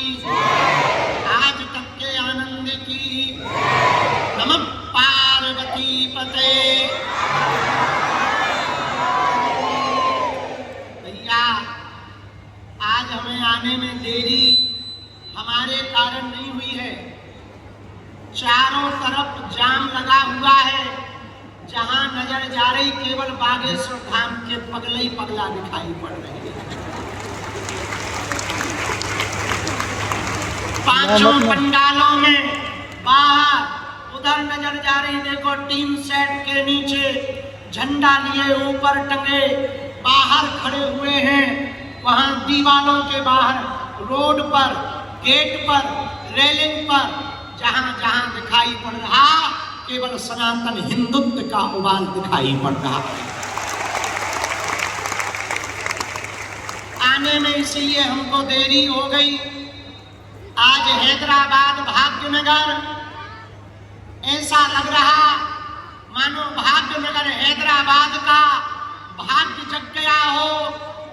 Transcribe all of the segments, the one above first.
आज तक के आनंद की। नमः पार्वती पते। भैया आज हमें आने में देरी हमारे कारण नहीं हुई है। चारों तरफ जाम लगा हुआ है। जहां नजर जा रही केवल बागेश्वर धाम के पगले ही पगला दिखाई पड़ रहे हैं। पांचों पंडालों में बाहर उधर नजर जा रही, देखो टीन सेट के नीचे झंडा लिए ऊपर टंगे बाहर खड़े हुए हैं। वहां दीवालों के बाहर, रोड पर, गेट पर, रेलिंग पर, जहां जहां दिखाई पड़ रहा केवल सनातन हिंदुत्व का उबाल दिखाई पड़ रहा। आने में इसलिए हमको देरी हो गई। आज हैदराबाद भाग्यनगर ऐसा लग रहा मानो भाग्यनगर हैदराबाद का भाग्य जग गया हो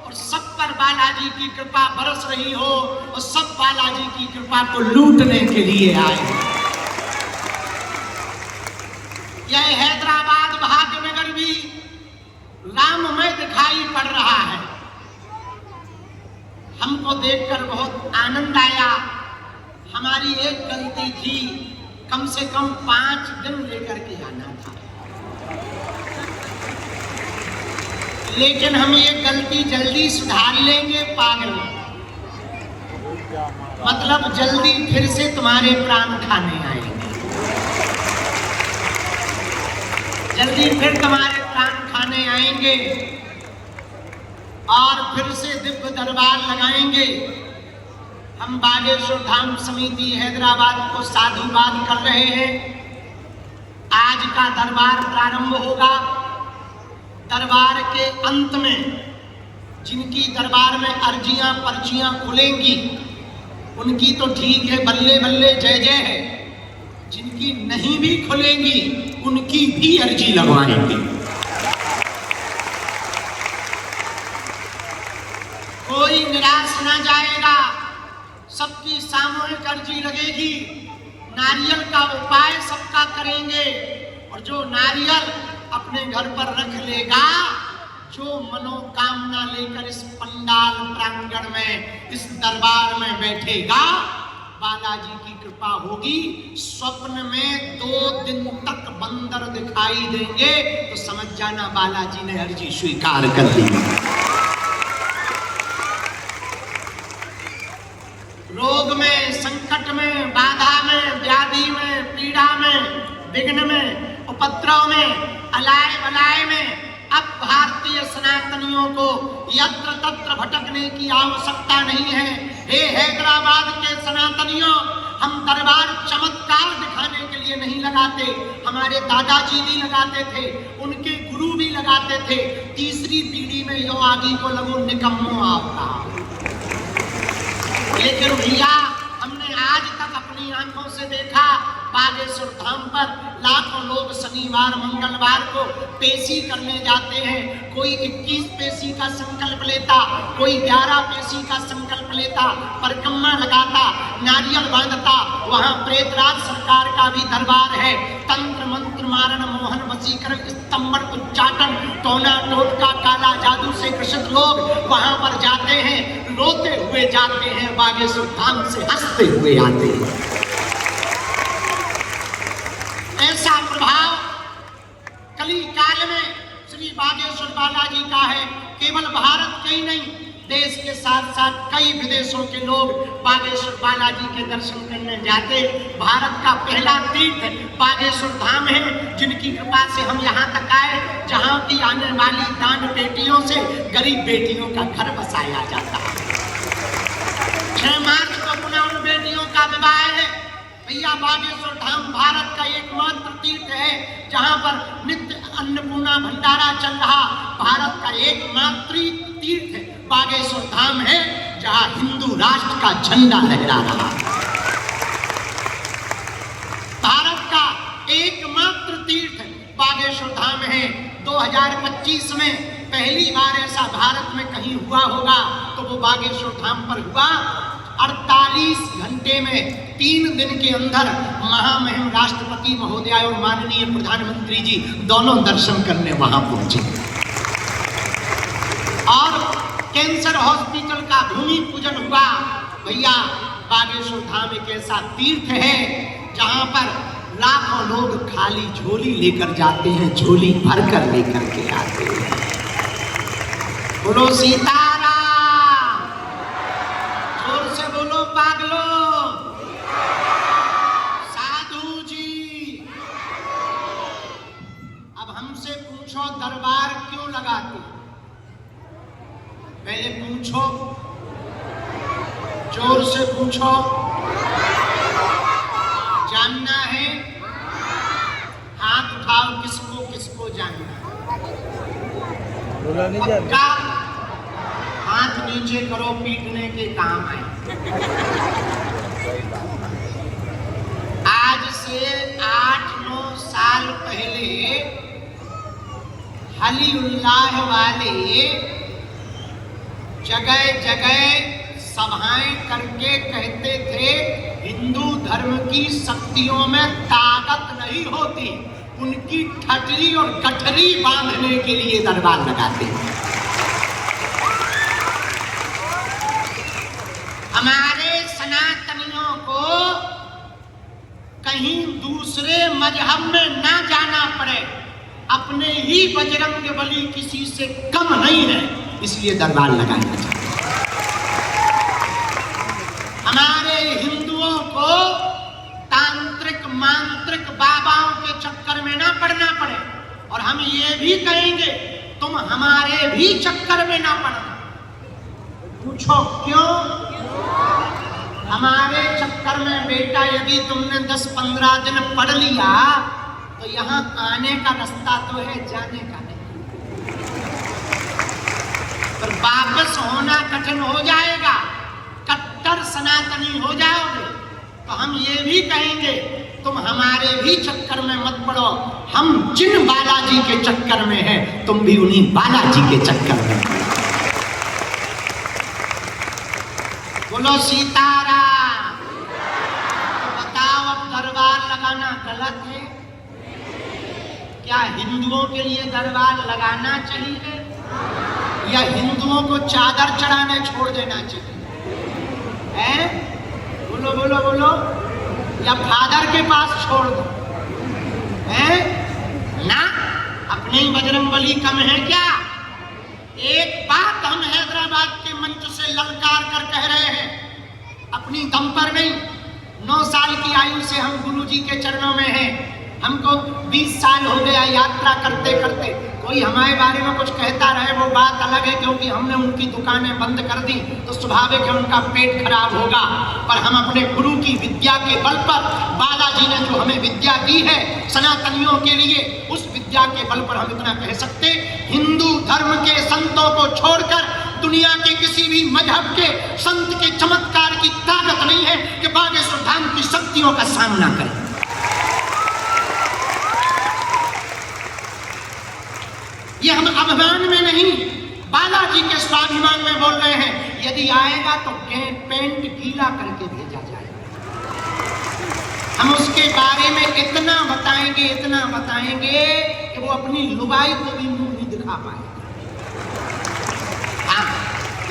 और सब पर बालाजी की कृपा बरस रही हो और सब बालाजी की कृपा को लूटने के लिए आए। यह हैदराबाद भाग्यनगर भी राममय दिखाई पड़ रहा है। हमको देखकर बहुत आनंद आया। हमारी एक गलती थी, कम से कम 5 दिन लेकर के आना था, लेकिन हम ये गलती जल्दी सुधार लेंगे। पागल मतलब जल्दी फिर से तुम्हारे प्राण खाने आएंगे, जल्दी फिर तुम्हारे प्राण खाने आएंगे और फिर से दिव्य दरबार लगाएंगे। हम बागेश्वर धाम समिति हैदराबाद को साधुवाद कर रहे हैं। आज का दरबार प्रारंभ होगा। दरबार के अंत में जिनकी दरबार में अर्जियां पर्चियां खुलेंगी उनकी तो ठीक है, बल्ले बल्ले जय जय है। जिनकी नहीं भी खुलेंगी उनकी भी अर्जी लगवाएंगे। कोई निराश ना जाएगा, सबकी सामूहिक अर्जी लगेगी। नारियल का उपाय सबका करेंगे और जो नारियल अपने घर पर रख लेगा, जो मनोकामना लेकर इस पंडाल प्रांगण में, इस दरबार में बैठेगा, बालाजी की कृपा होगी। स्वप्न में 2 दिन तक बंदर दिखाई देंगे तो समझ जाना बालाजी ने अर्जी स्वीकार कर ली। रोग में, संकट में, बाधा में, व्याधि में, पीड़ा में, विघ्न में, उपद्रव में, अलाय बलाय में अब भारतीय सनातनियों को यत्र तत्र भटकने की आवश्यकता नहीं है। हे हैदराबाद के सनातनियों, हम दरबार चमत्कार दिखाने के लिए नहीं लगाते। हमारे दादाजी भी लगाते थे, उनके गुरु भी लगाते थे। तीसरी पीढ़ी में यो आगे को लगो निकम्मो आपका। लेकिन भैया हमने आज तक अपनी आंखों से देखा, बागेश्वर धाम पर लाखों लोग शनिवार मंगलवार को पेशी करने जाते हैं। कोई 21 पेशी का संकल्प लेता, कोई 11 पेशी का संकल्प लेता, परिक्रमा लगाता, नारियल बांधता। वहां प्रेतराज सरकार का भी दरबार है। तंत्र मंत्र मारण मोहन वशीकरण स्तंभन उच्चाटन टोना टोटका काला जादू से ग्रसित लोग वहां पर जाते हैं, रोते हुए जाते हैं, बागेश्वर धाम से हंसते हुए आते हैं। ऐसा प्रभाव कली काल में श्री बागेश्वर बालाजी का है। केवल भारत के ही नहीं, देश के साथ साथ कई विदेशों के लोग बागेश्वर बालाजी के दर्शन करने जाते। भारत का पहला तीर्थ बागेश्वर धाम है, जिनकी कृपा से हम यहाँ तक आए, जहाँ की आने वाली दान बेटियों से गरीब बेटियों का घर बसाया जाता है। 6 मार्च को पुनः उन बेटियों का विवाह है। भैया बागेश्वर धाम भारत का एकमात्र तीर्थ है जहाँ पर नित्य अन्नपूर्णा भंडारा चल रहा। भारत का एकमात्र तीर्थ बागेश्वर धाम है जहाँ हिंदू राष्ट्र का झंडा लहरा रहा। भारत का एकमात्र तीर्थ बागेश्वर धाम है। 2025 में पहली बार ऐसा भारत में कहीं हुआ होगा तो वो बागेश्वर धाम पर हुआ। 48 घंटे में 3 दिन के अंदर महामहिम राष्ट्रपति महोदय और माननीय प्रधानमंत्री जी दोनों दर्शन करने वहां पहुंचे। और कैंसर हॉस्पिटल का भूमि पूजन हुआ। भैया बागेश्वर धाम एक ऐसा तीर्थ है जहां पर लाखों लोग खाली झोली लेकर जाते हैं, झोली भरकर लेकर के आते हैं। बोलो सीताराम, जोर से बोलो पागलो, साधु जी। अब हमसे पूछो दरबार क्यों लगाते? पहले पूछो, जोर से पूछो। जानना है? हाथ उठाओ, किसको किसको जानना पक्का? हाथ नीचे करो, पीटने के काम आए। आज से 8-9 साल पहले हलीउल्लाह वाले जगह जगह सभाएं करके कहते थे हिंदू धर्म की शक्तियों में ताकत नहीं होती, उनकी ठटरी और गठरी बांधने के लिए दरबार लगाते हैं। हमारे सनातनियों को कहीं दूसरे मजहब में ना जाना पड़े, अपने ही बजरंगबली किसी से कम नहीं है, इसलिए दरबार लगाना चाहिए। हमारे हिंदुओं को तांत्रिक मांत्रिक बाबाओं के चक्कर में ना पड़ना पड़े, और हम ये भी कहेंगे तुम हमारे भी चक्कर में ना पड़ना। पूछो क्यों? हमारे चक्कर में बेटा यदि तुमने 10-15 दिन पढ़ लिया तो यहाँ आने का रास्ता तो है, जाने का नहीं। पर वापस होना कठिन हो जाएगा, कट्टर सनातनी हो जाओगे। तो हम ये भी कहेंगे तुम हमारे भी चक्कर में मत पड़ो, हम जिन बालाजी के चक्कर में हैं तुम भी उन्हीं बालाजी के चक्कर में। बोलो सीताराम। तो बताओ, अब दरबार लगाना गलत है क्या? हिंदुओं के लिए दरबार लगाना चाहिए या हिंदुओं को चादर चढ़ाने छोड़ देना चाहिए? हैं? बोलो बोलो बोलो। या फादर के पास छोड़ दो? हैं? ना, अपने ही बजरंगबली कम है क्या? एक बात हम हैदराबाद के मंच से ललकार कर कह रहे हैं, अपनी दम पर नहीं। 9 साल की आयु से हम गुरुजी के चरणों में हैं। हमको 20 साल हो गया यात्रा करते करते। कोई हमारे बारे में कुछ कहता रहे वो बात अलग है, क्योंकि हमने उनकी दुकानें बंद कर दी तो स्वाभाविक है उनका पेट खराब होगा। पर हम अपने गुरु की विद्या के बल पर, बालाजी ने जो हमें विद्या दी है सनातनियों के लिए, उस विद्या के बल पर हम इतना कह सकते, हिंदू धर्म के संतों को छोड़कर दुनिया के किसी भी मजहब के संत के चमत्कार की ताकत नहीं है कि बागेश्वर धाम की शक्तियों का सामना करें। ये हम अभिमान में नहीं, बालाजी के स्वाभिमान में बोल रहे हैं। यदि आएगा तो पेंट गीला करके भेजा जाएगा। हम उसके बारे में इतना बताएंगे कि वो अपनी लुगाई को भी मुंह नहीं दिखा पाएगा। हाँ,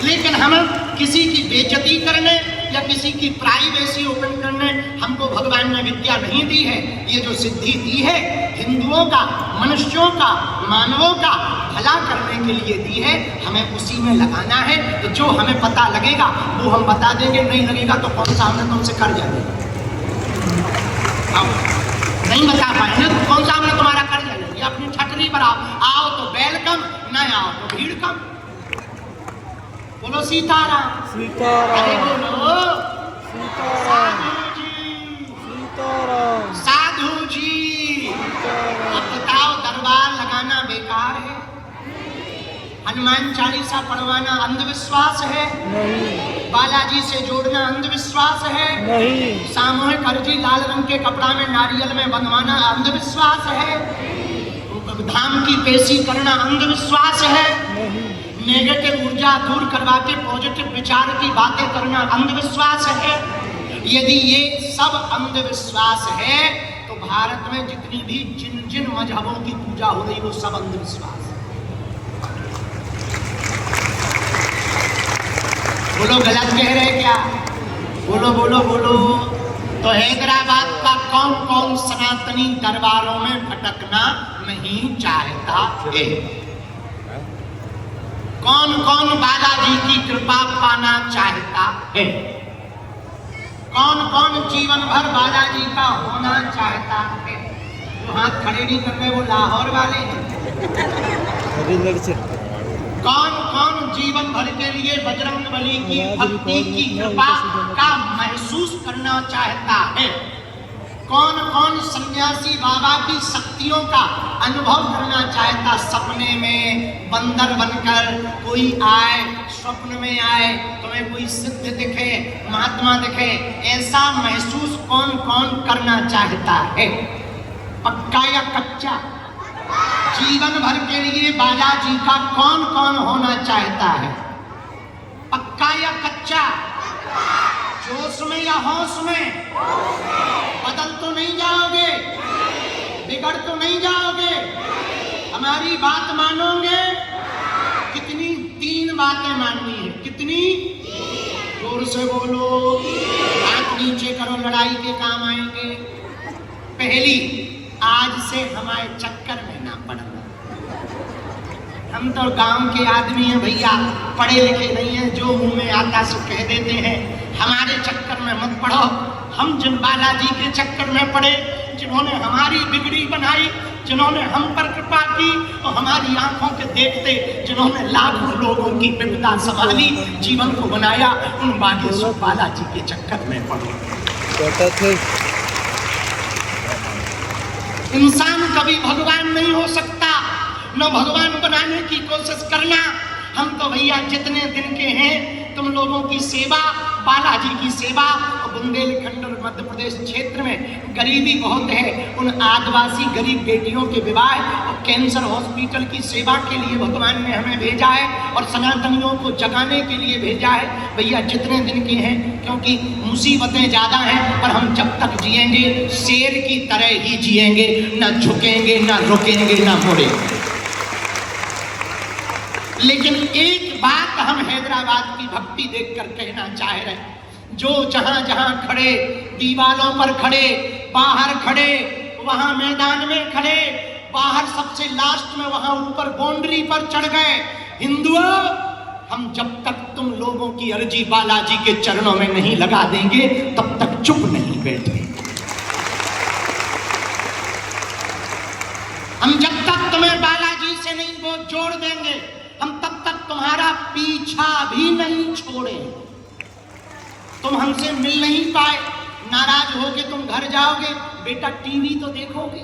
लेकिन हम किसी की बेइज्जती करने या किसी की प्राइवेसी ओपन करने हमको भगवान ने विद्या नहीं दी है। ये जो सिद्धि दी है हिंदुओं का, मनुष्यों का, मानवों का भला करने के लिए दी है, हमें उसी में लगाना है। तो जो हमें पता लगेगा वो हम बता देंगे, नहीं लगेगा तो कौन सा हमने तुमसे कर जाएंगे। नहीं बता पाएंगे तो कौन सा हमने तुम्हारा कर जाएंगे। अपनी ठटरी पर आओ तो वेलकम, न आओ तो भीड़ कम। बोलो सीताराम। सीताराम। अरे बोलो सीताराम। सीताराम। साधु जी। अब बताओ, दरबार लगाना बेकार है? हनुमान चालीसा पढ़वाना अंधविश्वास है? नहीं। बालाजी से जोड़ना अंधविश्वास है? नहीं। सामूहिक अर्जी लाल रंग के कपड़ा में नारियल में बंधवाना अंधविश्वास है? धाम की पेशी करना अंधविश्वास है। नहीं। नेगेटिव ऊर्जा दूर करवा के पॉजिटिव विचार की बातें करना अंधविश्वास है। यदि ये सब अंधविश्वास है तो भारत में जितनी भी जिन जिन मजहबों की पूजा हो रही वो सब अंधविश्वास है। बोलो गलत कह रहे क्या? बोलो बोलो बोलो। तो हैदराबाद का कौन कौन सनातनी दरबारों में भटकना नहीं चाहता है? कौन कौन बालाजी की कृपा पाना चाहता है? कौन कौन जीवन भर बालाजी का होना चाहता है? जो हाथ खड़े नहीं कर रहे वो लाहौर वाले हैं। कौन कौन जीवन भर के लिए बजरंगबली की भक्ति की कृपा का महसूस करना चाहता है? कौन कौन सन्यासी बाबा की शक्तियों का अनुभव करना चाहता? सपने में बंदर बनकर कोई आए, स्वप्न में आए, तुम्हें कोई सिद्ध दिखे, महात्मा दिखे, ऐसा महसूस कौन कौन करना चाहता है? पक्का या कच्चा? जीवन भर के लिए बालाजी का कौन कौन होना चाहता है? पक्का या कच्चा? जोश में या होश में? बदल तो नहीं जाओगे? बिगड़ तो नहीं जाओगे? हमारी बात मानोगे? कितनी? 3 बातें माननी है। कितनी? जोर से बोलो, हाथ नीचे करो, लड़ाई के काम आएंगे। पहली, आज से हमारे चक्कर में ना पड़ना। हम तो गांव के आदमी हैं भैया, पढ़े लिखे नहीं हैं, जो मुंह में आता सो कह देते हैं। हमारे चक्कर में मत पड़ो। हम जिन बालाजी के चक्कर में पड़े, जिन्होंने हमारी बिगड़ी बनाई, जिन्होंने हम पर कृपा की और हमारी आंखों के देखते जिन्होंने लाखों लोगों की विपदा संभाली, जीवन को बनाया, उन बागेश्वर बालाजी के चक्कर में पड़ो। इंसान कभी भगवान नहीं हो सकता, न भगवान बनाने की कोशिश करना। हम तो भैया जितने दिन के हैं, तुम लोगों की सेवा, बालाजी की सेवा। और बुंदेलखंड और मध्य प्रदेश क्षेत्र में गरीबी बहुत है, उन आदिवासी गरीब बेटियों के विवाह और कैंसर हॉस्पिटल की सेवा के लिए भगवान ने हमें भेजा है और सनातनियों को जगाने के लिए भेजा है। भैया जितने दिन के हैं, क्योंकि मुसीबतें ज़्यादा हैं, पर हम जब तक जिएंगे शेर की तरह ही जिएंगे, ना झुकेंगे, ना रुकेंगे, ना मुड़ेंगे। लेकिन एक बात हम हैदराबाद की भक्ति देखकर कहना चाह रहे हैं, जो जहां जहां खड़े, दीवारों पर खड़े, बाहर खड़े, वहां मैदान में खड़े, बाहर सबसे लास्ट में, वहां ऊपर बाउंड्री पर चढ़ गए, हिंदुओं, हम जब तक तुम लोगों की अर्जी बालाजी के चरणों में नहीं लगा देंगे, तब तक चुप नहीं बैठेंगे। हम जब तक तुम्हें बालाजी से नहीं वो जोड़ देंगे, हम तब तक तुम्हारा पीछा भी नहीं छोड़े। तुम हमसे मिल नहीं पाए, नाराज होके तुम घर जाओगे, बेटा टीवी तो देखोगे,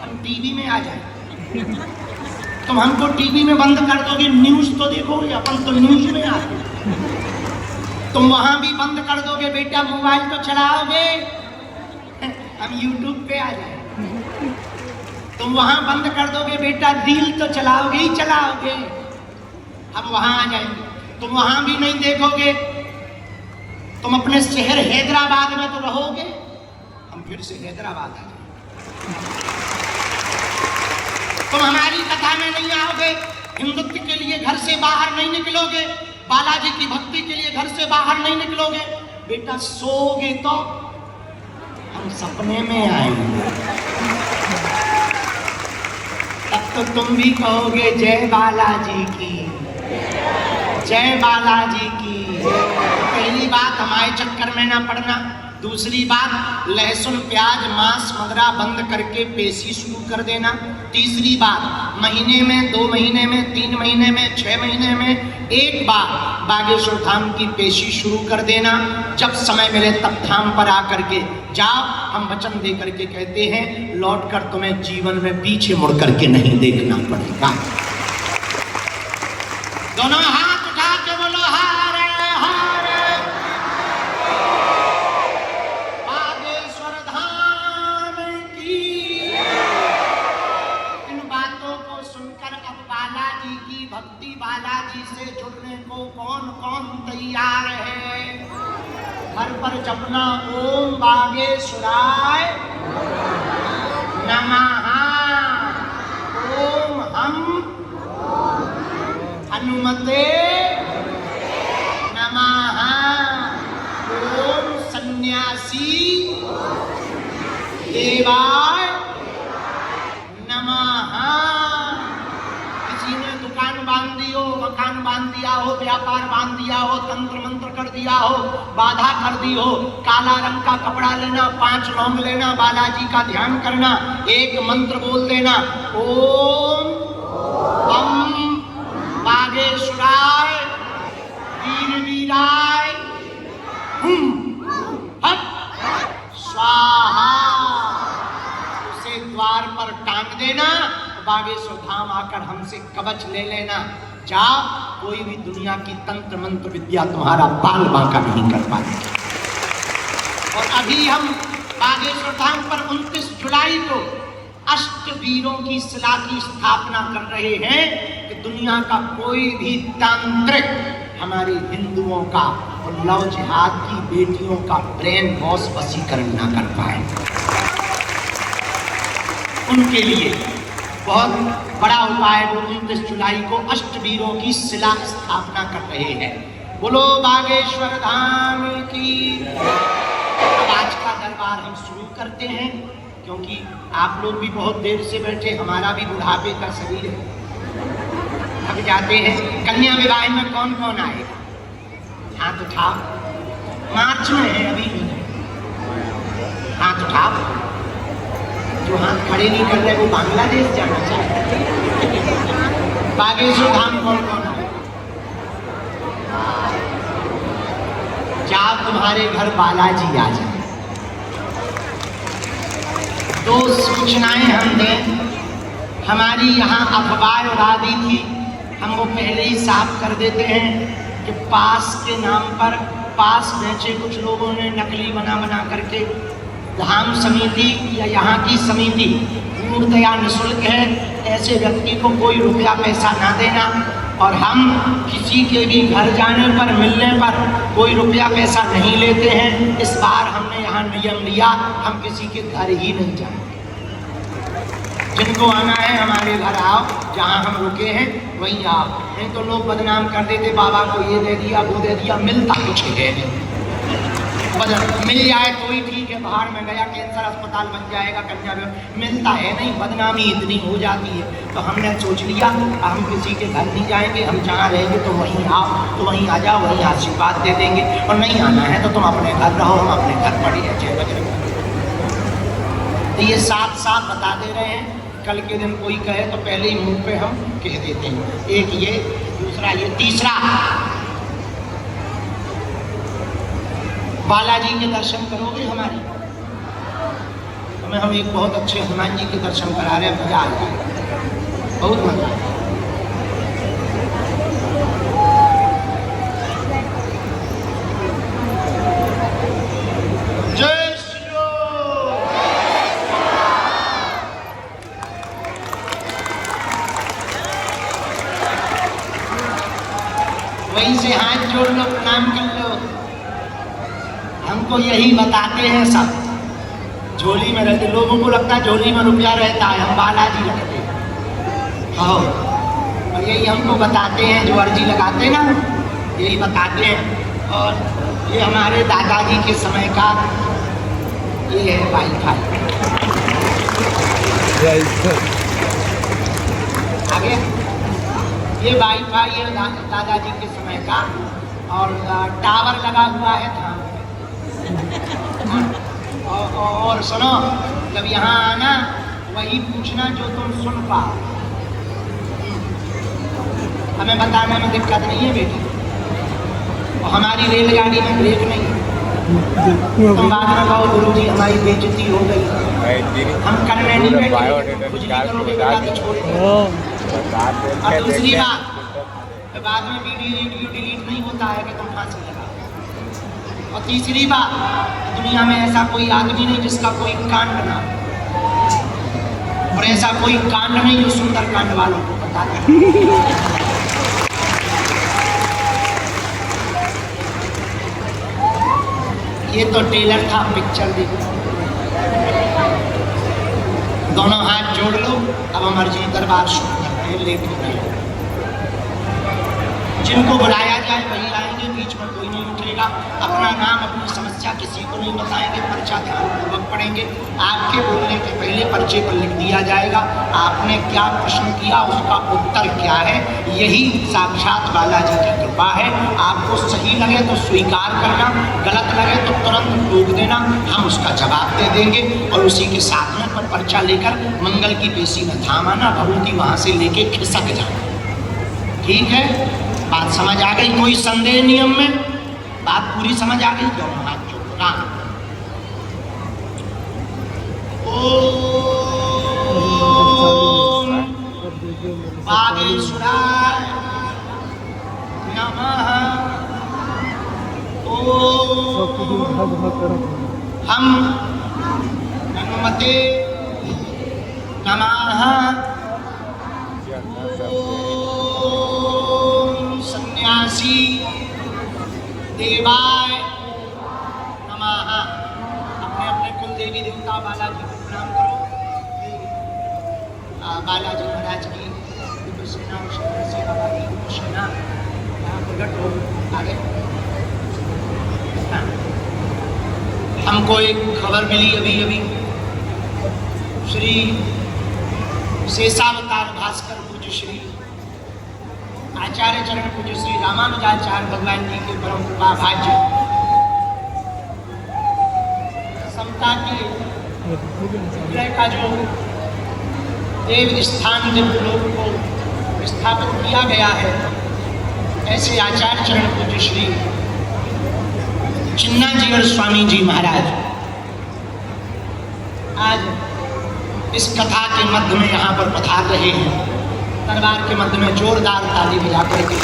हम टीवी में आ जाए। तुम हमको टीवी में बंद कर दोगे, न्यूज तो देखोगे, अपन तो न्यूज में आते। तुम वहां भी बंद कर दोगे, बेटा मोबाइल तो चलाओगे, हम यूट्यूब पे आ जाए। तुम वहां बंद कर दोगे, बेटा रील तो चलाओगे ही चलाओगे, हम वहां आ जाएंगे। तुम वहां भी नहीं देखोगे, तुम अपने शहर हैदराबाद में तो रहोगे, हम फिर से हैदराबाद आ जाएंगे। तुम हमारी कथा में नहीं आओगे, हिंदुत्व के लिए घर से बाहर नहीं निकलोगे, बालाजी की भक्ति के लिए घर से बाहर नहीं निकलोगे, बेटा सोओगे तो हम सपने में आएंगे। तब तो तुम भी कहोगे जय बालाजी की, जय बालाजी की। पहली बात, हमारे चक्कर में ना पड़ना। दूसरी बात, लहसुन प्याज मांस मदिरा बंद करके पेशी शुरू कर देना। तीसरी बात, महीने में, 2 महीने में, 3 महीने में, 6 महीने में एक बार बागेश्वर धाम की पेशी शुरू कर देना। जब समय मिले तब धाम पर आकर के जाओ। हम वचन दे करके कहते हैं, लौट कर तुम्हें जीवन में पीछे मुड़ करके नहीं देखना पड़ेगा। दोनों हाथ उठा के बोलो हारे हारे, बागेश्वर धाम की। भक्ति बालाजी से जुड़ने को कौन कौन तैयार है? घर पर जपना ओम बागेश्वराय नमः, ओम हम हनुमते नमः, ओम सन्यासी देवाय नमः। किसी ने दुकान बांध दी हो, मकान बांध दिया हो, व्यापार बांध दिया हो, तंत्र मंत्र कर दिया हो, बाधा कर दी हो, काला रंग का कपड़ा लेना, 5 लौंग लेना, बालाजी का ध्यान करना, एक मंत्र बोल देना, ओम बम बागेश्वराय वीर वीराय हट स्वाहा। उसे द्वार पर टांग देना, बागेश्वर धाम आकर हमसे कवच ले लेना। जा, कोई भी दुनिया की तंत्र मंत्र विद्या तुम्हारा बाल बांका नहीं कर पाएगी। और अभी हम बागेश्वर धाम पर 29 जुलाई को अष्टवीरों की शिला की स्थापना कर रहे हैं कि दुनिया का कोई भी तांत्रिक हमारे हिंदुओं का और लव जिहाद की बेटियों का ब्रेन वॉश वशीकरण ना कर पाए। उनके लिए बहुत बड़ा उपाय वो 29 जुलाई को अष्टवीरों की शिला स्थापना कर रहे हैं। बोलो बागेश्वर धाम की। अब आज का दरबार हम शुरू करते हैं, क्योंकि आप लोग भी बहुत देर से बैठे, हमारा भी बुढ़ापे का शरीर है। अब जाते हैं कन्या विवाह में कौन कौन आएगा? हाथ उठाओ। मार्च में है, अभी नहीं है। हाथ उठाओ। जो हाथ खड़े नहीं कर रहे वो बांग्लादेश जाना चाहते। बागेश्वर धाम कौन कौन आएगा? जब तुम्हारे घर बालाजी आ जाए, 2 सूचनाएं हम दें। हमारी यहाँ अफवाह उड़ा दी थी, हम वो पहले ही साफ कर देते हैं कि पास के नाम पर पास बेचे कुछ लोगों ने नकली बना बना करके। धाम समिति या यहाँ की समिति पूर्णतया निःशुल्क है, ऐसे व्यक्ति को कोई रुपया पैसा ना देना। और हम किसी के भी घर जाने पर, मिलने पर कोई रुपया पैसा नहीं लेते हैं। इस बार हमने यहाँ नियम लिया, हम किसी के घर ही नहीं जाएंगे। जिनको आना है हमारे घर आओ, जहाँ हम रुके हैं वहीं आओ। नहीं तो लोग बदनाम कर देते, बाबा को ये दे दिया वो दे दिया, मिलता कुछ है नहीं। मिल जाए तो ही ठीक है, बाहर में गया कैंसर अस्पताल बन जाएगा, कन्या मिलता है नहीं, बदनामी इतनी हो जाती है। तो हमने सोच लिया हम किसी के घर नहीं जाएंगे, हम जहाँ रहेंगे तो वहीं आओ, तो वहीं आ जाओ, वहीं आशीर्वाद दे देंगे। और नहीं आना है तो तुम अपने घर रहो, हम अपने घर पड़ी है 6 बजे। तो ये साफ साफ बता दे रहे हैं, कल के दिन कोई कहे तो पहले ही मुंह पे हम कह देते हैं। एक ये, दूसरा ये, तीसरा बालाजी के दर्शन करोगे हमारे? हमें हम एक बहुत अच्छे हनुमान जी के दर्शन करा रहे हैं, मजा आ जाएगा, बहुत मजा। जय श्री राम। वहीं से हाथ जोड़ लो, प्रणाम कर लो। हमको यही बताते हैं सब, झोली में रहते। लोगों को लगता है झोली में रुपया रहता है, हम बालाजी रखते हैं। हाँ, और यही हमको बताते हैं, जो अर्जी लगाते हैं ना, यही बताते हैं। और ये हमारे दादाजी के समय का ये है वाईफाई। आगे ये वाईफाई है दादाजी के समय का, और टावर लगा हुआ है था। और सुनो, जब यहाँ आना वही पूछना जो तुम सुन पाओ, हमें बताने में दिक्कत नहीं है बेटी। और हमारी रेलगाड़ी में ब्रेक नहीं है। तुम बाद में कहो गुरुजी हमारी बेइज्जती हो गई, हम करने नहीं बैठे, कुछ नहीं करोगे बेटा तो छोड़ दो। और दूसरी बात, बाद में वीडियो डिलीट नहीं होता है कि तुम फांसी लगा। और तीसरी बात, दुनिया में ऐसा कोई आदमी नहीं जिसका कोई कांड ना, और ऐसा कोई कांड नहीं जो सुंदर कांड वालों को बताता है। ये तो टेलर था, पिक्चर देखो। दोनों हाथ जोड़ लो, अब अमर जी दरबार शुरू करते हैं, लेट हो रहे। जिनको बुलाया जाए वही आएंगे, बीच में कोई नहीं उठेगा। अपना नाम अपनी समस्या किसी को नहीं बताएंगे, पर्चा ध्यानपूर्वक पढ़ेंगे। आपके बोलने के पहले पर्चे पर लिख दिया जाएगा आपने क्या प्रश्न किया, उसका उत्तर क्या है। यही साक्षात बालाजी की कृपा है। आपको सही लगे तो स्वीकार करना, गलत लगे तो तुरंत टोक देना, हम उसका जवाब दे देंगे। और उसी के साथ में पर पर्चा लेकर मंगल की पेशी में थाम आना, भभूति वहाँ से लेके खिसक जाना। ठीक है, बात समझ आ गई? कोई संदेह नियम में? बात पूरी समझ आ गई? दोनों हाथ जोड़ना। ओम बागेश्वराय नमः। ओम हम हनुमते नमः। सन्यासी देवाय नमः। अपने अपने कुल देवी देवता बालाजी को प्रणाम करो। बालाजी महाराज की दिव्य सेना और शंकर सेना वाली सेना यहाँ प्रकट हो आगे। हमको एक खबर मिली अभी अभी, श्री शेषावतार भास्कर पूज्य श्री आचार्य चरण पूज्य श्री रामानुजाचार्य भगवान जी के परम कृपा भाज्य समता के विग्रह का जो देव स्थान देवलोक को स्थापित किया गया है, ऐसे आचार्य चरण पूज्य श्री चिन्नाजीवर स्वामी जी महाराज आज इस कथा के मध्य में यहाँ पर पधार रहे हैं। दरबार के मध्य में जोरदार ताली बजा करके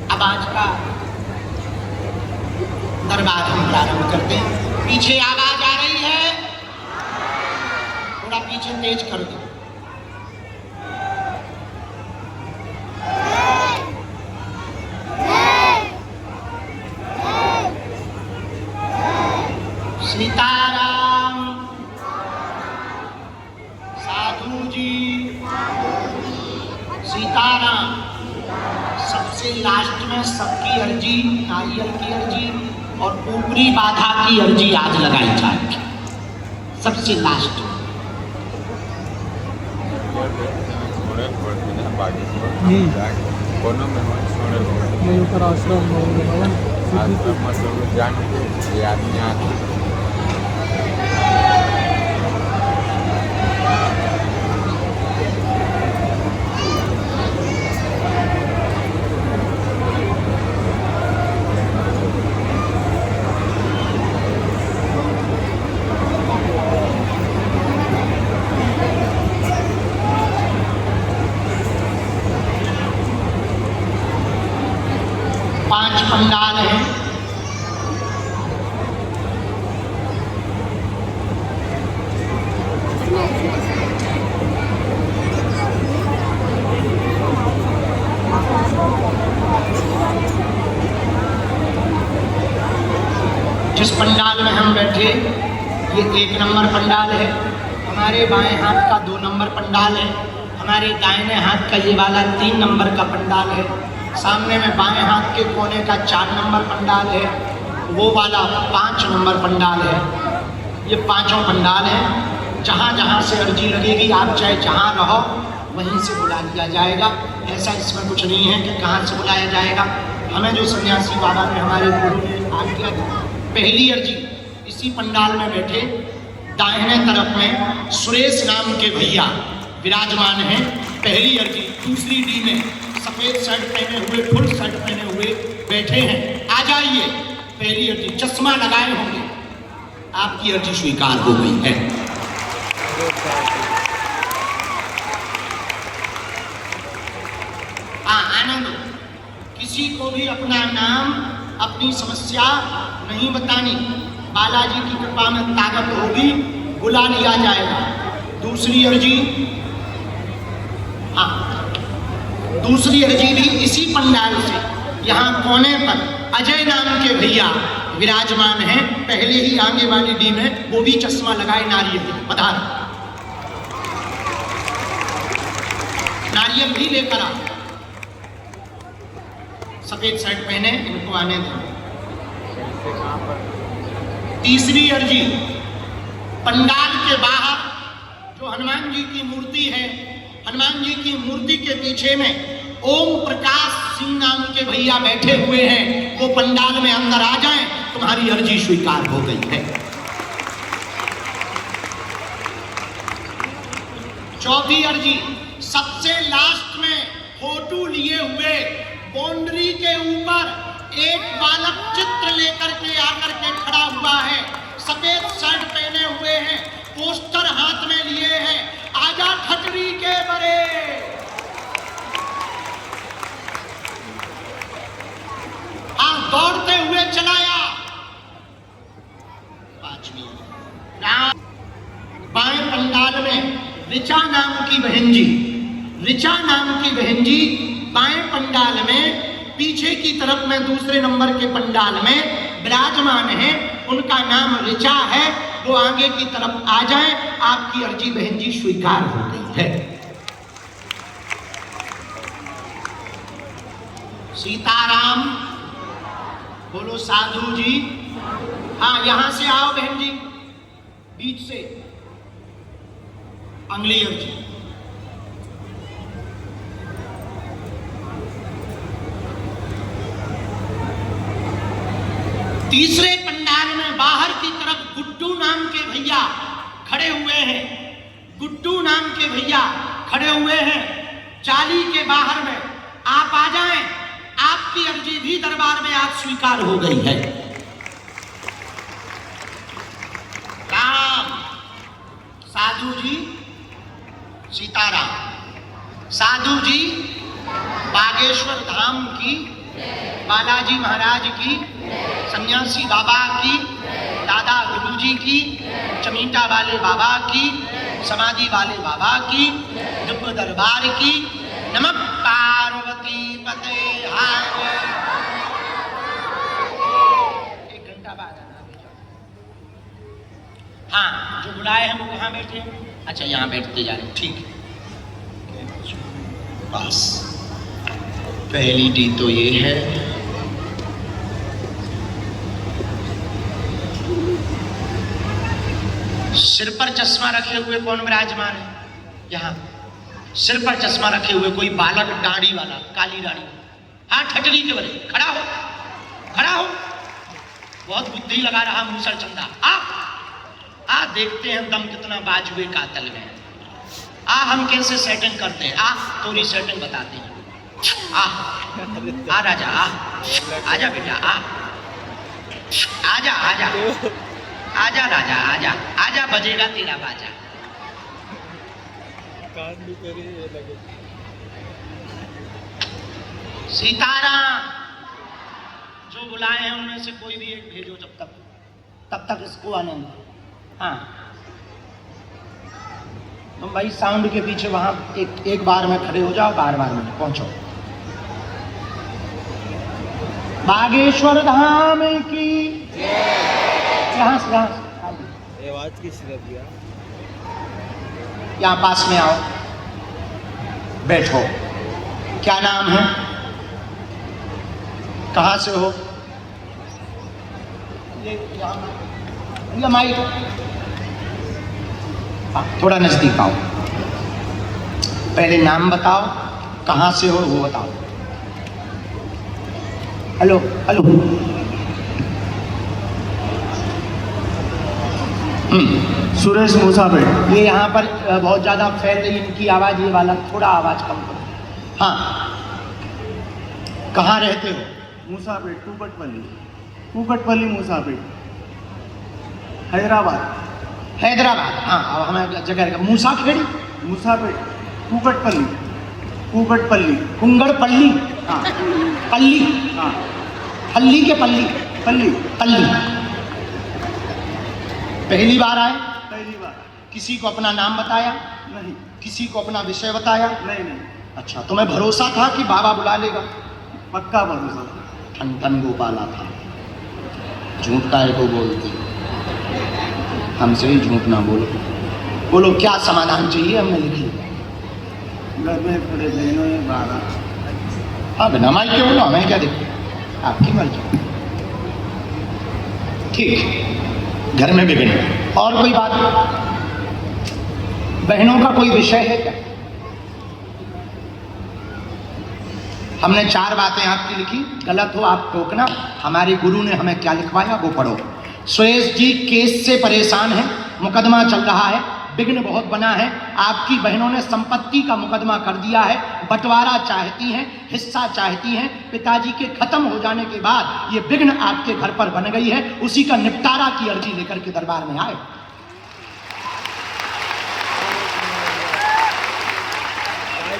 अब आज का दरबार हम प्रारंभ करते हैं। पीछे आवाज आ रही है, थोड़ा पीछे तेज कर दो। सीताराम साधु जी, सीताराम। सबसे लास्ट में सबकी अर्जी, नारियल की अर्जी और ऊपरी बाधा की अर्जी आज लगाई जाएगी, सबसे लास्ट। मयूकर आश्रम पांच पंडाल हैं। जिस पंडाल में हम बैठे ये 1 नंबर पंडाल है। हमारे बाएं हाथ का 2 नंबर पंडाल है। हमारे दाहिने हाथ का ये वाला 3 नंबर का पंडाल है। सामने में बाएं हाथ के कोने का 4 नंबर पंडाल है। वो वाला 5 नंबर पंडाल है। ये पांचों पंडाल हैं। जहाँ जहाँ से अर्जी लगेगी आप चाहे जहाँ रहो वहीं से बुला लिया जाएगा। ऐसा इसमें कुछ नहीं है कि कहाँ से बुलाया जाएगा। हमें जो सन्यासी बाबा ने हमारे गुरु ने आज्ञा दी, पहली अर्जी इसी पंडाल में बैठे दाहिने तरफ में सुरेश नाम के भैया विराजमान हैं। पहली अर्जी। दूसरी डी में सफेद शर्ट पहने हुए, फुल शर्ट पहने हुए बैठे हैं। आ जाइए। पहली अर्जी, चश्मा लगाए होंगे। आपकी अर्जी स्वीकार हो गई है। आनंद। किसी को भी अपना नाम, अपनी समस्या नहीं बतानी। बालाजी की कृपा में ताकत होगी, बुला लिया जाएगा। दूसरी अर्जी, हाँ, दूसरी अर्जी भी इसी पंडाल से, यहाँ कोने पर अजय नाम के भैया विराजमान हैं। पहले ही आगे वाली डी में वो भी चश्मा लगाए नारियल पधार, नारियल भी लेकर आ, सफेद शर्ट पहने, इनको आने दो। तीसरी अर्जी, पंडाल के बाहर जो हनुमान जी की मूर्ति है, हनुमान जी की मूर्ति के पीछे में ओम प्रकाश सिंह नाम के भैया बैठे हुए हैं, वो पंडाल में अंदर आ जाएं, तुम्हारी अर्जी स्वीकार हो गई है। चौथी अर्जी, सबसे लास्ट में फोटो लिए हुए बाउंड्री के ऊपर एक बालक चित्र लेकर के आकर के खड़ा हुआ है, सफेद शर्ट पहने हुए हैं, पोस्टर हाथ में लिए हैं, आजा ठटरी के बड़े। दौड़ते हुए चलाया। पांचवी, बाएं पंडाल में ऋचा नाम की बहन जी, ऋचा नाम की बहन जी बाएं पंडाल में पीछे की तरफ में दूसरे नंबर के पंडाल में विराजमान है, उनका नाम ऋचा है, वो आगे की तरफ आ जाएं, आपकी अर्जी बहन जी स्वीकार हो गई है। सीताराम बोलो साधु जी। हाँ, यहां से आओ बहन जी, बीच से अगली अर्जी। तीसरे पंडाल में बाहर की तरफ गुड्डू नाम के भैया खड़े हुए हैं, गुड्डू नाम के भैया खड़े हुए हैं जाली के बाहर में, आप आ जाएं, आपकी अर्जी भी दरबार में आज स्वीकार हो गई है। राम, साधु जी, सीताराम, साधु जी बागेश्वर धाम की, बालाजी महाराज की, सन्यासी बाबा की, दादा गुरु जी की, चमीटा वाले बाबा की, समाधि वाले बाबा की, दिव्य दरबार की। नमः पार्वती पते। एक घंटा बाद हाँ, जो बुलाए हैं वो कहाँ बैठे हैं? अच्छा, यहाँ बैठते जा रहे, ठीक है। बस पहली डी तो ये है। सिर पर चश्मा रखे हुए कौन विराजमान है? यहाँ सिर पर चश्मा रखे हुए कोई बालक, दाढ़ी वाला, काली दाढ़ी। हाँ, ठटरी के बड़े, खड़ा हो, खड़ा हो, बहुत बुद्धि लगा रहा मूसर चंदा। आ देखते हैं दम कितना बाजुए कातल में। हम कैसे सेटिंग करते हैं, थोड़ी सेटिंग बताते हैं। आ राजा, आजा बेटा, आजा आजा आजा राजा, आजा बजेगा तेरा बाजा। सीताराम, जो बुलाए हैं उनमें से कोई भी एक भेजो, तब तक इसको आनंद। हाँ, तुम भाई साउंड के पीछे वहां एक बार में खड़े हो जाओ, बार में पहुंचो। बागेश्वर धाम की यहाँ से आवाज किसी ने दिया। यहाँ पास में आओ, बैठो। क्या नाम है, कहाँ से हो? ये माइक, थोड़ा नजदीक आओ। पहले नाम बताओ, कहाँ से हो वो बताओ। Hello hello. सुरेश मूसापेट। ये यहाँ पर बहुत ज़्यादा फैल रही इनकी आवाज़, ये वाला थोड़ा आवाज़ कम करो। हाँ, कहाँ रहते हो? मूसापेट, कुकटपल्ली मूसापेट, हैदराबाद। हाँ, अब हमें जगह मूसाखेड़ी, मूसापेट, कुकटपल्ली, कुंगड़पल्ली। हाँ, पल्ली, हाँ, पल्ली के पल्ली, पल्ली। पल्ली। पहली बार आए? पहली बार। किसी को अपना नाम बताया? नहीं किसी को अपना विषय बताया? नहीं नहीं, अच्छा, तुम्हें भरोसा था कि बाबा बुला लेगा? पक्का भरोसा था। ठन ठन गोपाला था। झूठ काहे को बोलते? हमसे ही झूठ ना बोलो। बोलो क्या समाधान चाहिए, हमने लिख लिया। घर में थोड़े बहनों में बाहर। हाँ बिना माइक के बोलो, हमें क्या दिक्कत, आपकी मर्जी। ठीक, घर में बिगड़। और कोई बात? बहनों का कोई विषय है क्या? हमने 4 बातें आपकी लिखी, गलत हो आप टोकना। हमारे गुरु ने हमें क्या लिखवाया वो पढ़ो। सुरेश जी केस से परेशान हैं, मुकदमा चल रहा है, विघ्न बहुत बना है। आपकी बहनों ने संपत्ति का मुकदमा कर दिया है, बंटवारा चाहती हैं, हिस्सा चाहती हैं। पिताजी के खत्म हो जाने के बाद ये विघ्न आपके घर पर बन गई है, उसी का निपटारा की अर्जी लेकर के दरबार में आए।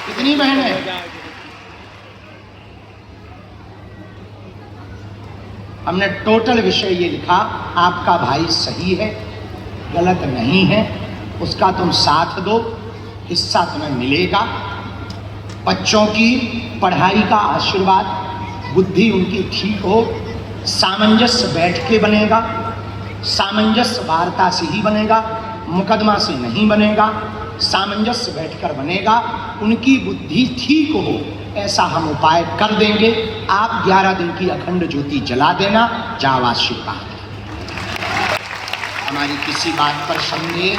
कितनी बहन है? हमने टोटल विषय ये लिखा, आपका भाई सही है, गलत नहीं है, उसका तुम साथ दो, हिस्सा तुम्हें मिलेगा। बच्चों की पढ़ाई का आशीर्वाद, बुद्धि उनकी ठीक हो, सामंजस्य बैठ के बनेगा, सामंजस्य वार्ता से ही बनेगा, मुकदमा से नहीं बनेगा, सामंजस्य बैठकर बनेगा। उनकी बुद्धि ठीक हो ऐसा हम उपाय कर देंगे। आप 11 दिन की अखंड ज्योति जला देना, जाओ आशीर्वाद। हमारी किसी बात पर संदेह,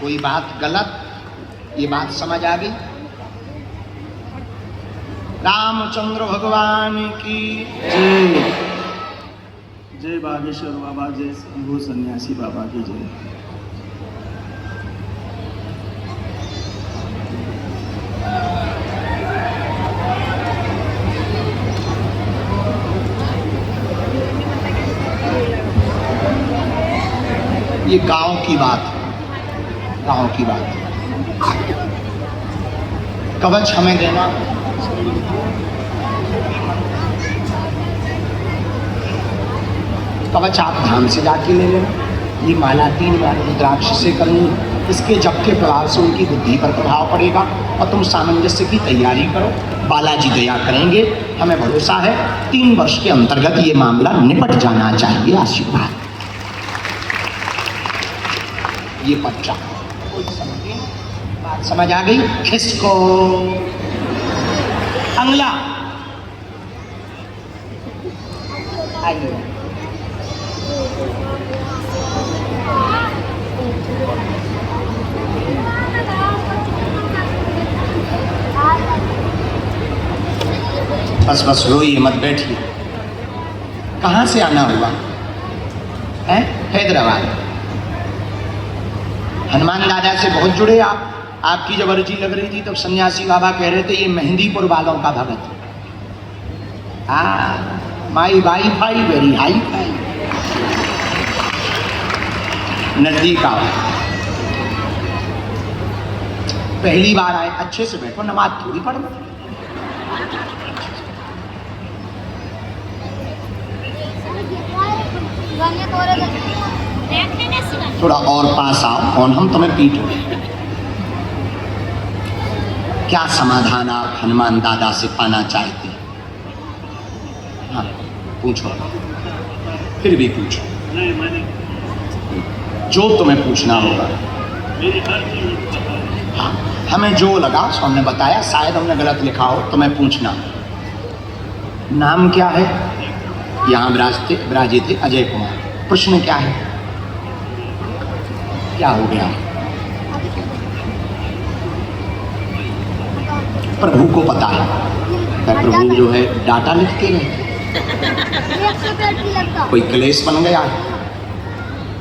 कोई बात गलत, ये बात समझ आ गई? रामचंद्र भगवान की जय। जय बागेश्वर बाबा, जय शंभू सन्यासी बाबा की जय। ये गांव की बात है, गांव की बात। कवच हमें देना। कवच आप धाम से जाके ले लेना। ये माला 3 बार रुद्राक्ष से करनी है। इसके जप के प्रभाव से उनकी बुद्धि पर प्रभाव पड़ेगा और तुम सामंजस्य की तैयारी करो। बालाजी दया करेंगे, हमें भरोसा है। 3 वर्ष के अंतर्गत ये मामला निपट जाना चाहिए। आशीर्वाद। ये पर्चा बात समझ आ गई? खिसको अंगला आइए। बस बस रोइए मत, बैठिए। कहाँ से आना हुआ है? हैदराबाद। हनुमान दादा से बहुत जुड़े आप। आपकी जब अर्जी लग रही थी तब सन्यासी बाबा कह रहे थे ये मेहंदीपुर वालों का भगत। माई वाईफाई वेरी हाई फाई। नजदीक आओ। पहली बार आए, अच्छे से बैठो, नमाज थोड़ी पढ़ना। थोड़ा और पास आओ, कौन हम तुम्हें पीटो। क्या समाधान आप हनुमान दादा से पाना चाहते हैं? हाँ पूछो, फिर भी पूछो जो तुम्हें पूछना होगा। हाँ हमें जो लगा सो हमने बताया, शायद हमने गलत लिखा हो, तुम्हें पूछना। नाम क्या है? यहाँ विराजे थे अजय कुमार। प्रश्न क्या है? क्या हो गया? प्रभु को पता है। प्रभु जो है डाटा लिखते रहते। कोई क्लेश बन गया है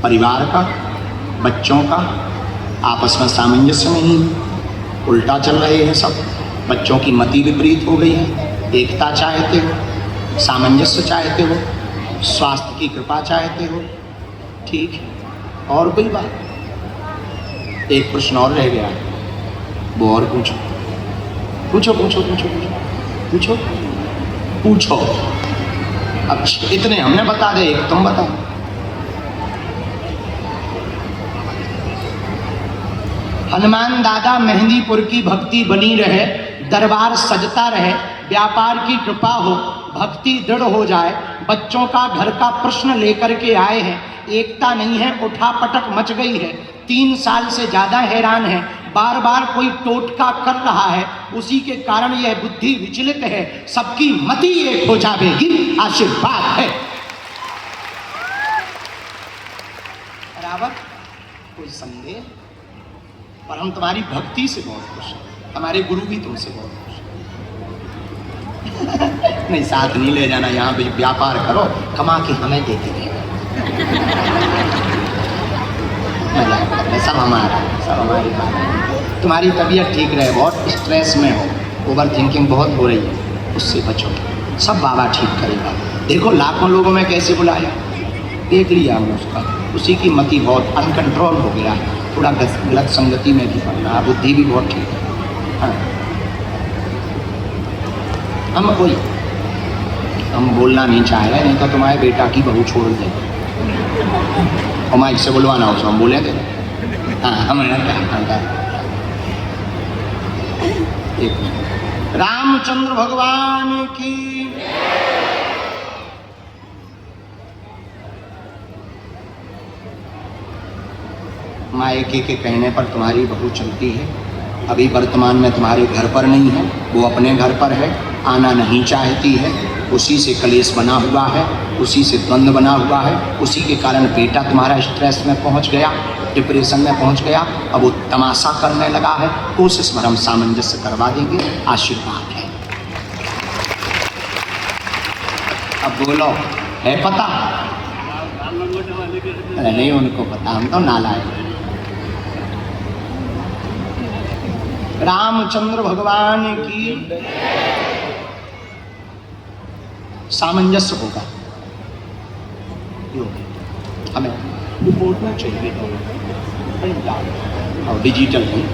परिवार का, बच्चों का, आपस में सामंजस्य नहीं, उल्टा चल रहे हैं सब। बच्चों की मति विपरीत हो गई है। एकता चाहते हो, सामंजस्य चाहते हो, स्वास्थ्य की कृपा चाहते हो, ठीक है। और कोई बात? एक प्रश्न और रह गया, वो और पूछो पूछो पूछो पूछो पूछो पूछो। अब इतने हमने बता दे, एक तुम बताओ। हनुमान दादा मेहंदीपुर की भक्ति बनी रहे, दरबार सजता रहे, व्यापार की कृपा हो, भक्ति दृढ़ हो जाए। बच्चों का घर का प्रश्न लेकर के आए हैं, एकता नहीं है, उठापटक मच गई है। 3 साल से ज्यादा हैरान है, बार बार कोई टोटका कर रहा है, उसी के कारण यह बुद्धि विचलित है। सबकी मति एक हो जाएगी, आशीर्वाद है। बराबर कोई संदेह? पर हम तुम्हारी भक्ति से बहुत खुश हैं, हमारे गुरु भी तुमसे बहुत खुश हैं। नहीं, साथ नहीं ले जाना, यहाँ पे व्यापार करो, कमा के हमें देते रहेगा। सब हमारा, सब हमारी बात। तुम्हारी तबीयत ठीक रहे, बहुत स्ट्रेस में हो, ओवर थिंकिंग बहुत हो रही है, उससे बचो, सब बाबा ठीक करेगा। देखो लाखों लोगों में कैसे बुलाया, देख लिया हमने उसका, उसी की मति बहुत अनकंट्रोल हो गया है, थोड़ा गलत संगति में भी पड़ रहा, बुद्धि भी बहुत ठीक है। हाँ। हम बोलना नहीं चाह रहे, नहीं तो तुम्हारे बेटा की बहू छोड़ दे और माइक से बुलवाना हो, हम बोले थे। हाँ, हमें एक रामचंद्र भगवान की। मायके के कहने पर तुम्हारी बहू चलती है, अभी वर्तमान में तुम्हारे घर पर नहीं है, वो अपने घर पर है, आना नहीं चाहती है। उसी से कलेश बना हुआ है, उसी से द्वंद्व बना हुआ है, उसी के कारण बेटा तुम्हारा स्ट्रेस में पहुंच गया, डिप्रेशन में पहुंच गया। अब वो तमाशा करने लगा है, कोशिश में हम सामंजस्य करवा देंगे, आशीर्वाद है। अब बोलो, है पता? अरे नहीं, उनको पता, हम तो नालायक। रामचंद्र भगवान की सामंजस्य होगा, हमें रिपोर्ट में चाहिए और डिजिटल नहीं।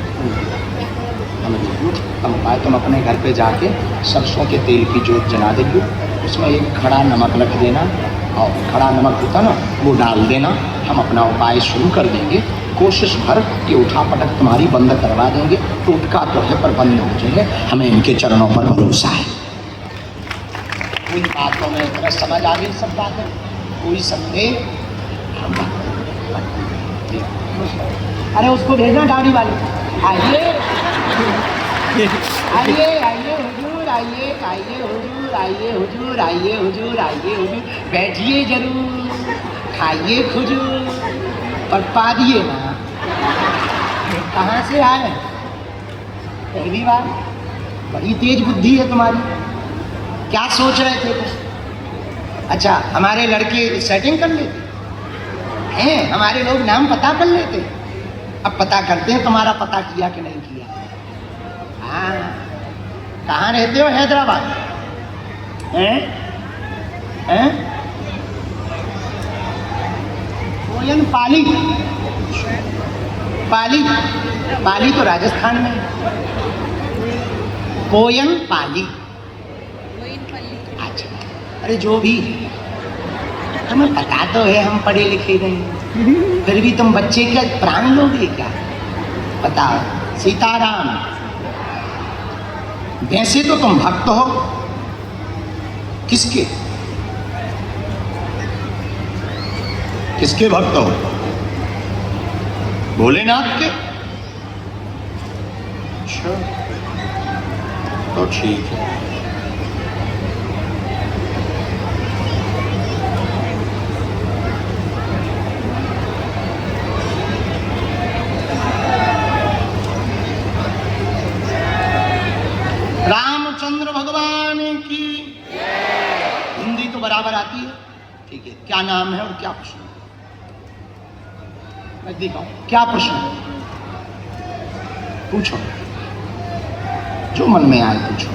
हम पाए तुम अपने घर पे जाके सरसों के तेल की जोत जला देंगे, उसमें एक खड़ा नमक रख देना, और खड़ा नमक होता ना वो डाल देना। हम अपना उपाय शुरू कर देंगे, कोशिश भर कि उठापटक तुम्हारी बंद करवा देंगे। टोटका तो है पर बंद हो जाएंगे, हमें इनके चरणों पर भरोसा है। उन बातों में इतना समझ आ गई, सब बातें, कोई संदेह? अरे उसको भेजना दाढ़ी वाले, आइए आइए आइए हुजूर, आइए आइए हुजूर, आइए हुजूर, आइए हुजूर, आइए हुजूर, बैठिए जरूर, खाइए खुजूर, और पा दिए ना। कहाँ से आए? पहली बार। बड़ी तेज बुद्धि है तुम्हारी, क्या सोच रहे थे तुम? अच्छा, हमारे लड़के सेटिंग कर लेते हैं, हमारे लोग नाम पता कर लेते। अब पता करते हैं तुम्हारा पता किया कि नहीं किया। हाँ, कहाँ रहते हो? हैदराबाद हैं? हैं? कोयन पाली, पाली, पाली तो राजस्थान में है। कोयन पाली, अच्छा, अरे जो भी, तुम्हें पता तो है हम पढ़े लिखे नहीं, फिर भी तुम बच्चे के प्राण लोगे क्या? बताओ। सीताराम, वैसे तो तुम भक्त हो किसके? किसके भक्त हो? भोलेनाथ के? अच्छा, तो ठीक है। रामचंद्र भगवान की हिंदी तो बराबर आती है, ठीक है। क्या नाम है और क्या प्रश्न? मैं दिखाऊं, क्या प्रश्न पूछो, जो मन में आए पूछो।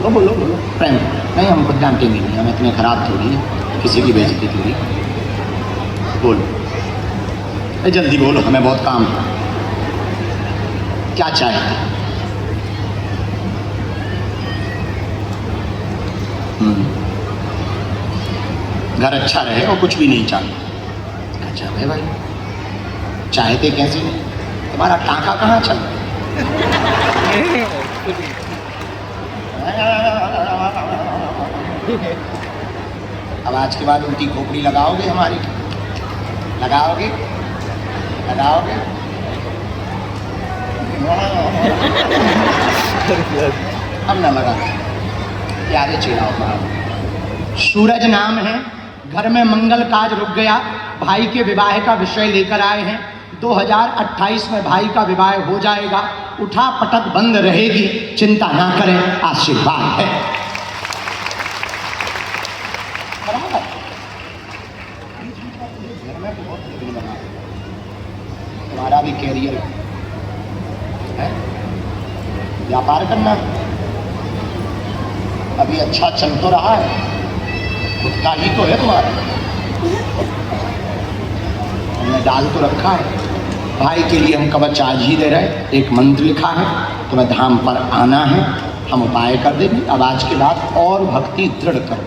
बोलो बोलो प्रेम। नहीं, हम खुद डांटेंगे नहीं, हम इतने खराब थोड़ी है, किसी की बेइज्जती थोड़ी। बोलो, जल्दी बोलो, हमें बहुत काम है। क्या चाहिए? घर अच्छा रहे और कुछ भी नहीं चाहिए। अच्छा भाई चाहते कैसे तुम्हारा टाका कहाँ चल अब आज के बाद उल्टी खोपड़ी लगाओगे हमारी लगाओगे लगाओगे अब ना लगा प्यारे चिल्लाओ बाबा। सूरज नाम है, घर में मंगल काज रुक गया, भाई के विवाह का विषय लेकर आए हैं। 2028 में भाई का विवाह हो जाएगा, उठा पटक बंद रहेगी, चिंता ना करें, आशीर्वाद है। घर में बहुत लगा, तुम्हारा भी कैरियर है, व्यापार करना अभी अच्छा चल तो रहा है, खुद का ही तो है तुम्हारा, हमने डाल तो रखा है। भाई के लिए हम कवच आज ही दे रहे, एक मंत्र लिखा है, तुम्हें धाम पर आना है, हम उपाय कर देंगे। अब आज के बाद और भक्ति दृढ़ करो,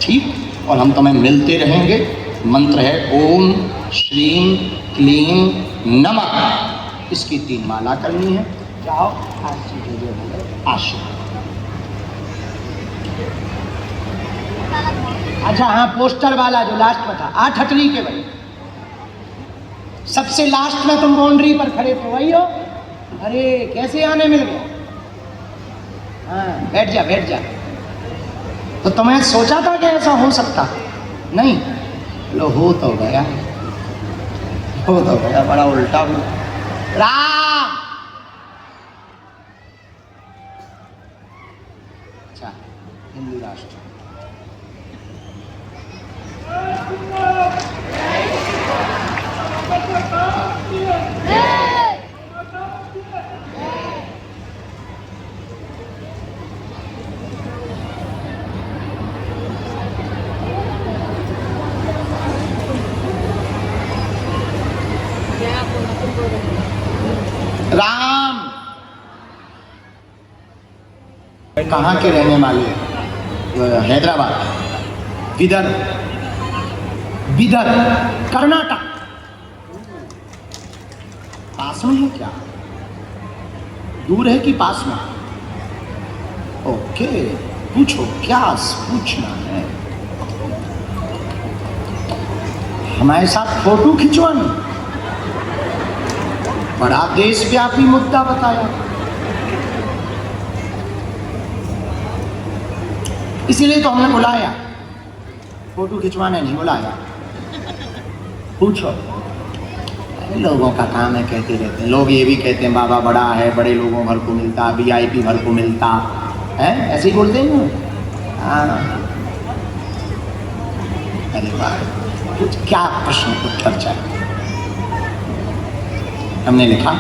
ठीक? और हम तुम्हें मिलते रहेंगे। मंत्र है ओम श्रीं क्लीं नमः, इसकी 3 माला करनी है। जाओ आशीर्वाद। अच्छा हाँ, पोस्टर वाला जो लास्ट में था, 8 हटनी के भाई, सबसे लास्ट में तुम बाउंड्री पर खड़े थे, वही हो? अरे कैसे आने मिल गया? हाँ बैठ जा बैठ जा। तो तुम्हें सोचा था कि ऐसा हो सकता? नहीं, लो हो तो गया, हो तो गया, बड़ा उल्टा हुआ। राम अच्छा हिंदू राष्ट्र राम कहाँ के रहने वाले? हैदराबाद, विदर्भ, कर्नाटक। पास में है क्या? दूर है कि पास में? ओके, पूछो क्या पूछना है। हमारे साथ फोटो खिंचवानी, बड़ा देशव्यापी मुद्दा बताया, इसीलिए तो हमने बुलाया, फोटो खिंचवाने नहीं बुलाया। पूछो। लोगों का काम है, कहते रहते हैं लोग, ये भी कहते हैं बाबा बड़ा है, बड़े लोगों भर को मिलता, VIP भर को मिलता है, ऐसे ही बोलते हैं ना। हाँ अरे वाह, कुछ क्या प्रश्न उत्तर चाहिए। हमने लिखा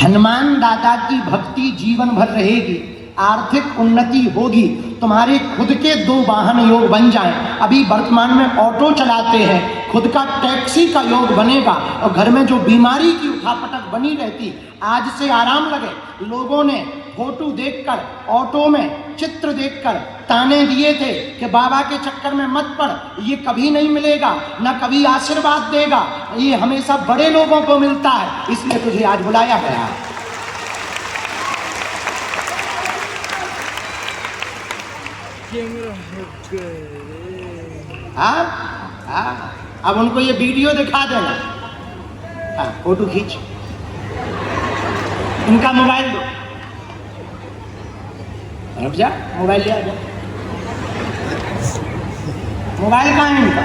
हनुमान दादा की भक्ति जीवन भर रहेगी, आर्थिक उन्नति होगी, तुम्हारे खुद के 2 वाहन योग बन जाएं। अभी वर्तमान में ऑटो चलाते हैं, खुद का टैक्सी का योग बनेगा, और घर में जो बीमारी की उठापटक बनी रहती, आज से आराम लगे। लोगों ने फोटो देखकर, ऑटो में चित्र देखकर ताने दिए थे कि बाबा के चक्कर में मत पड़, ये कभी नहीं मिलेगा, ना कभी आशीर्वाद देगा, ये हमेशा बड़े लोगों को मिलता है, इसलिए तुझे आज बुलाया गया है। हाँ, अब उनको ये वीडियो दिखा देना। हाँ, फोटो खींच, इनका मोबाइल दो, रुक जा, मोबाइल ले आ जा। मोबाइल कहाँ है इनका?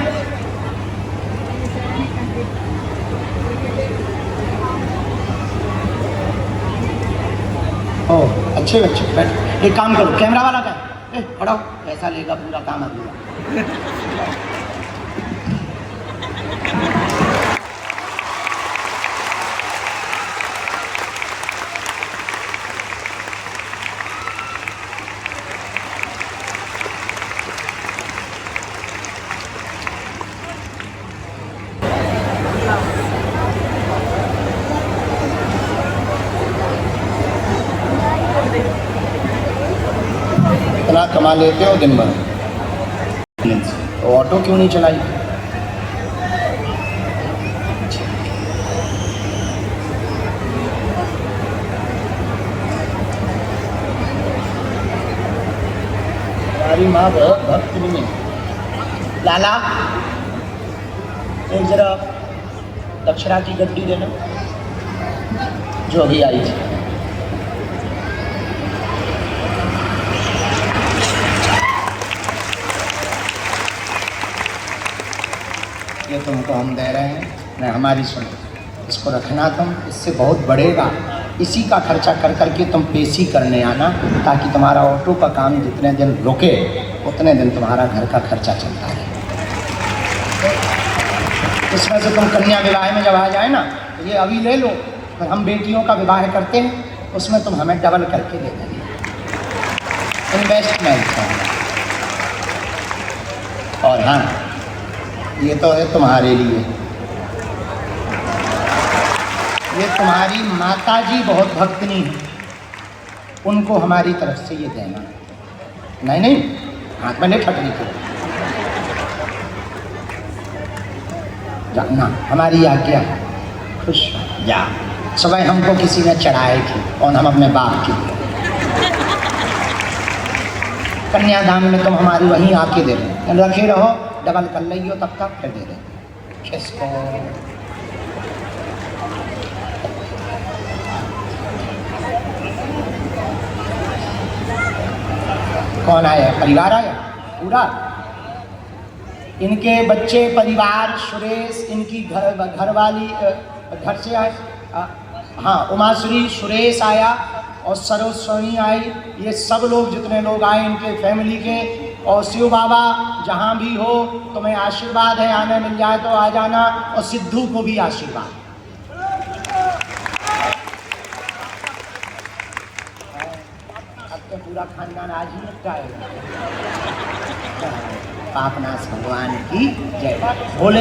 ओ अच्छे बच्चे, बैठ। एक काम करो, कैमरा वाला का खड़ा हो, पैसा लेगा पूरा काम अधूरा। इतना कमा लेते हो दिन भर, तो ऑटो क्यों नहीं चलाई? हमारी माँ बहुत भक्ति में। लाला एक जरा दक्षिणा की गड्डी देना जो अभी आई थी। ये तुमको हम दे रहे हैं, नहीं हमारी सुनो, इसको रखना तुम, इससे बहुत बढ़ेगा। इसी का खर्चा कर करके तुम पेशी करने आना, ताकि तुम्हारा ऑटो का काम जितने दिन रुके उतने दिन तुम्हारा घर का खर्चा चलता रहे। इसमें से तुम कन्या विवाह में जब आ जाए ना, तो ये अभी ले लो, फिर हम बेटियों का विवाह करते हैं उसमें तुम हमें डबल करके दे देंगे, इन्वेस्टमेंट है। और हाँ, ये तो है तुम्हारे लिए, ये तुम्हारी माताजी बहुत भक्तनी है, उनको हमारी तरफ से ये देना। नहीं नहीं, हाथ में ले ठकने के जाना, हमारी आज्ञा। खुश जा। सुबह हमको किसी ने चढ़ाए थी और हम अपने बाप के लिए कन्यादान में तुम हमारी वहीं आके दे रहे, रखे रहो, डबल कर लियो, तब तक फिर दे रहे। किसको? कौन आया? परिवार आया पूरा, इनके बच्चे परिवार, सुरेश, इनकी घरवाली घर से आए, हाँ उमाश्री, सुरेश आया और सरोस्वनी आई, ये सब लोग जितने लोग आए इनके फैमिली के। और शिव बाबा जहाँ भी हो तुम्हें आशीर्वाद है, आने मिल जाए तो आ जाना, और सिद्धू को भी आशीर्वाद। अब तो पूरा खानदान आज ही निपटाएगा। पापनाश भगवान की जय। भोले